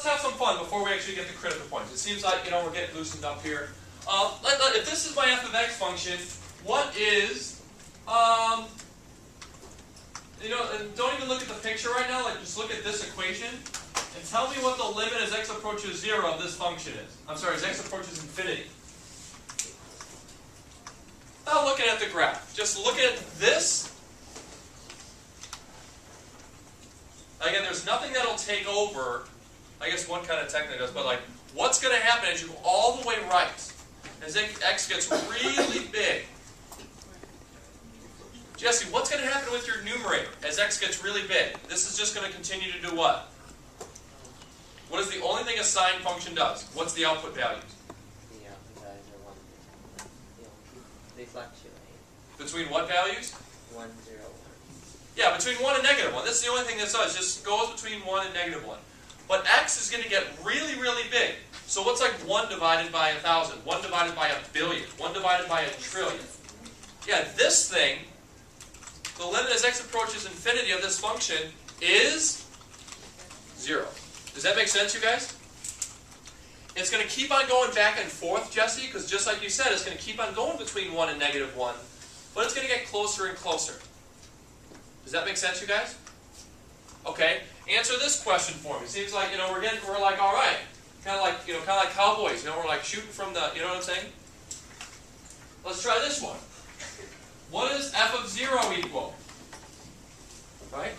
have some fun before we actually get to critical points. It seems like, we're getting loosened up here. If this is my f of x function, what is, and don't even look at the picture right now, just look at this equation, and tell me what the limit as x approaches 0 of this function is. I'm sorry, as x approaches infinity. Not looking at the graph, just look at this. Again, there's nothing that'll take over. I guess one kind of technically does, but what's going to happen as you go all the way right, as x gets really big? Jesse, what's going to happen with your numerator as x gets really big? This is just going to continue to do what? What is the only thing a sine function does? What's the output values? The output values are 1. They fluctuate. Between what values? 1, 0, 1. Yeah, between 1 and negative 1. This is the only thing this does. Just goes between 1 and negative 1. But x is going to get really, really big. So what's 1 divided by 1,000? 1 divided by 1,000,000,000? 1 divided by 1,000,000,000,000? Yeah, this thing, the limit as x approaches infinity of this function is 0. Does that make sense, you guys? It's going to keep on going back and forth, Jesse, because just like you said, it's going to keep on going between 1 and negative 1. But it's going to get closer and closer. Does that make sense, you guys? Okay. Answer this question for me. Seems like, we're like, all right. Kind of like cowboys, we're shooting from the, you know what I'm saying? Let's try this one. What does f of 0 equal? Right?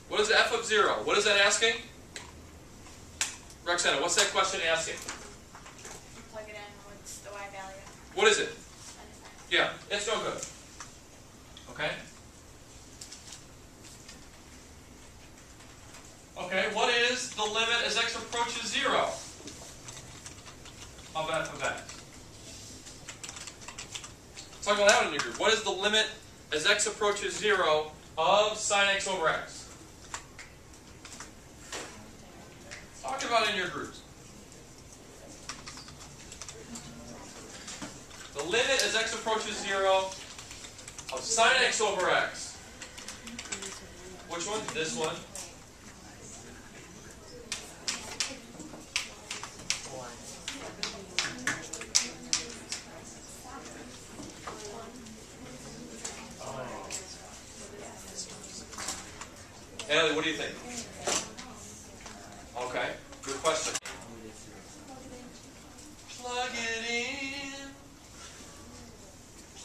What is f of 0? What is that asking? Roxana, what's that question asking? You plug it in, what's the y value? What is it? Yeah, it's no good. Okay? Okay, what is the limit as x approaches 0 of f of x? Talk about that one in your group. What is the limit as x approaches 0 of sine x over x? Talk about it in your groups. The limit as x approaches 0 of sine x over x. Which one? This one. 1. Ellie, what do you think? Okay, good question. Plug it in.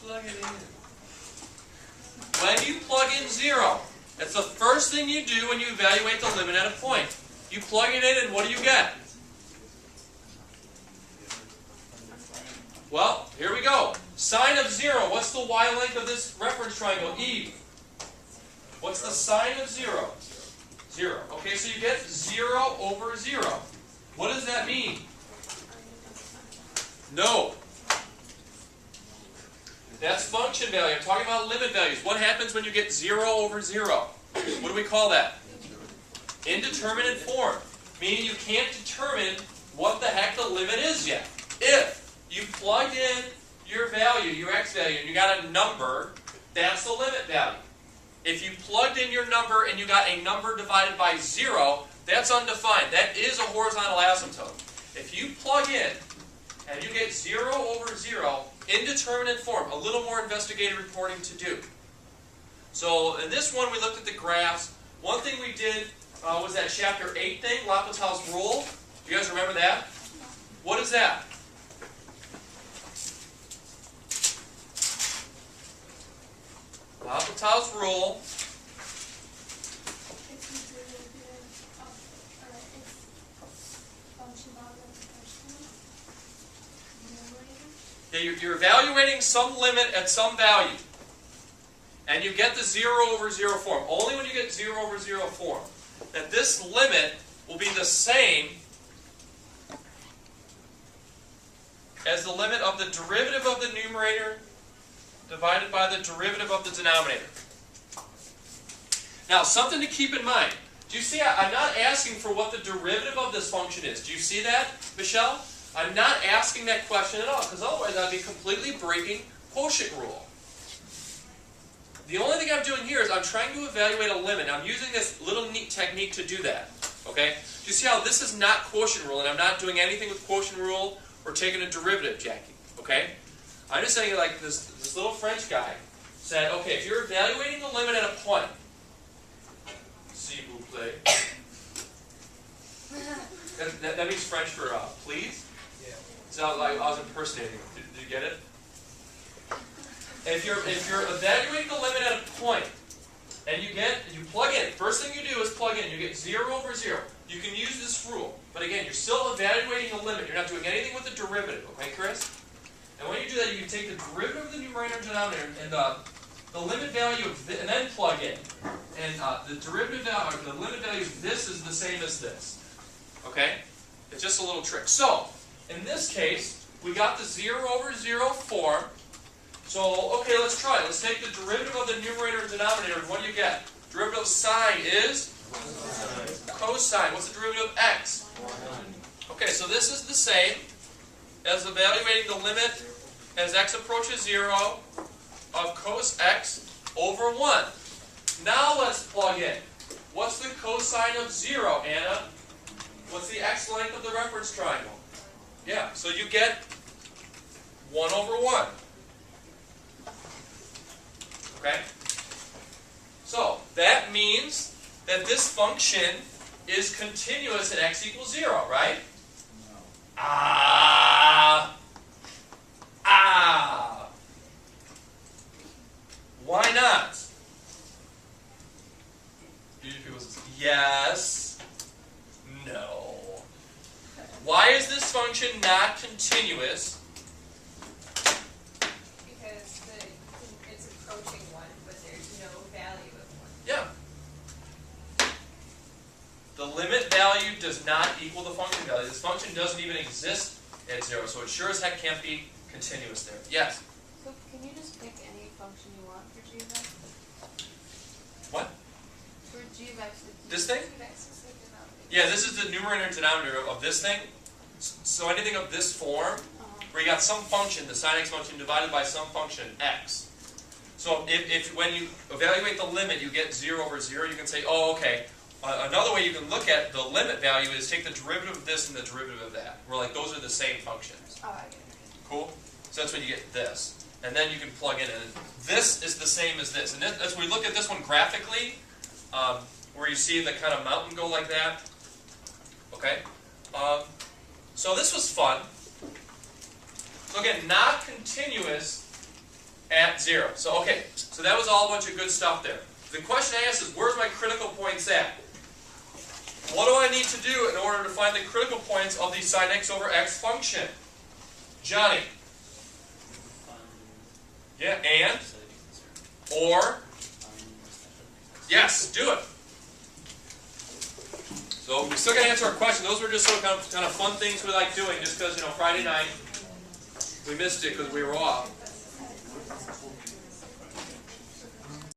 Plug it in. When you plug in 0, that's the first thing you do when you evaluate the limit at a point. You plug it in and what do you get? Well, here we go. Sine of 0. What's the y length of this reference triangle? E. What's the sine of 0? 0. Okay, so you get 0 over 0. What does that mean? No. That's function value. I'm talking about limit values. What happens when you get 0 over 0? What do we call that? Indeterminate form. Meaning you can't determine what the heck the limit is yet. If you plugged in your value, your x value, and you got a number, that's the limit value. If you plugged in your number and you got a number divided by 0, that's undefined. That is a horizontal asymptote. If you plug in and you get 0 over 0, indeterminate form, a little more investigative reporting to do. So in this one we looked at the graphs. One thing we did was that chapter 8 thing, L'Hopital's rule. Do you guys remember that? What is that? L'Hopital's rule. Yeah, you're evaluating some limit at some value. And you get the 0 over 0 form. Only when you get 0 over 0 form. That this limit will be the same as the limit of the derivative of the numerator divided by the derivative of the denominator. Now, something to keep in mind. Do you see, I'm not asking for what the derivative of this function is. Do you see that, Michelle? I'm not asking that question at all, because otherwise I'd be completely breaking quotient rule. The only thing I'm doing here is I'm trying to evaluate a limit. I'm using this little neat technique to do that. Okay? Do you see how this is not quotient rule, and I'm not doing anything with quotient rule or taking a derivative, Jackie? Okay? I'm just saying, like this little French guy said, okay, if you're evaluating a limit at a point, s'il vous plaît. That means French for please. Yeah. So like I was impersonating him. Did you get it? If you're evaluating a limit at a point, and you plug in. First thing you do is plug in. You get 0 over 0. You can use this rule, but again, you're still evaluating a limit. You're not doing anything with the derivative, okay, Chris? And when you do that, you can take the derivative of the numerator and denominator and the limit value of and then plug in. And the derivative value, or the limit value of this is the same as this. Okay? It's just a little trick. So, in this case, we got the 0 over 0 form. So, okay, let's try it. Let's take the derivative of the numerator and denominator. And what do you get? Derivative of sine is? Cosine. What's the derivative of x? Okay, so this is the same as evaluating the limit as x approaches 0 of cos x over 1. Now let's plug in. What's the cosine of 0, Anna? What's the x length of the reference triangle? Yeah, so you get 1 over 1. Okay? So, that means that this function is continuous at x equals 0, right? No. Why not? Yes. No. Why is this function not continuous? Because it's approaching 1, but there's no value of 1. Yeah. The limit value does not equal the function value. This function doesn't even exist at 0, so it sure as heck can't be continuous there. Yes? So can you just pick any function you want for g of x? What? For g of x, This thing? G of x is like denominator. Yeah, this is the numerator and denominator of this thing. So anything of this form, where you got some function, the sine x function, divided by some function, x. So if when you evaluate the limit, you get 0 over 0, you can say, oh, okay. Another way you can look at the limit value is take the derivative of this and the derivative of that. Where like those are the same functions. Oh, I get it. Cool? So that's when you get this. And then you can plug in, and this is the same as this. And as we look at this one graphically, where you see the kind of mountain go like that. Okay? So this was fun. So again, not continuous at 0. So okay, so that was all a bunch of good stuff there. The question I asked is, where's my critical points at? What do I need to do in order to find the critical points of the sine x over x function? Johnny? Yeah, and? Or? Yes, do it. So we still got to answer our question. Those were just sort of kind of fun things we like doing just because, Friday night we missed it because we were off.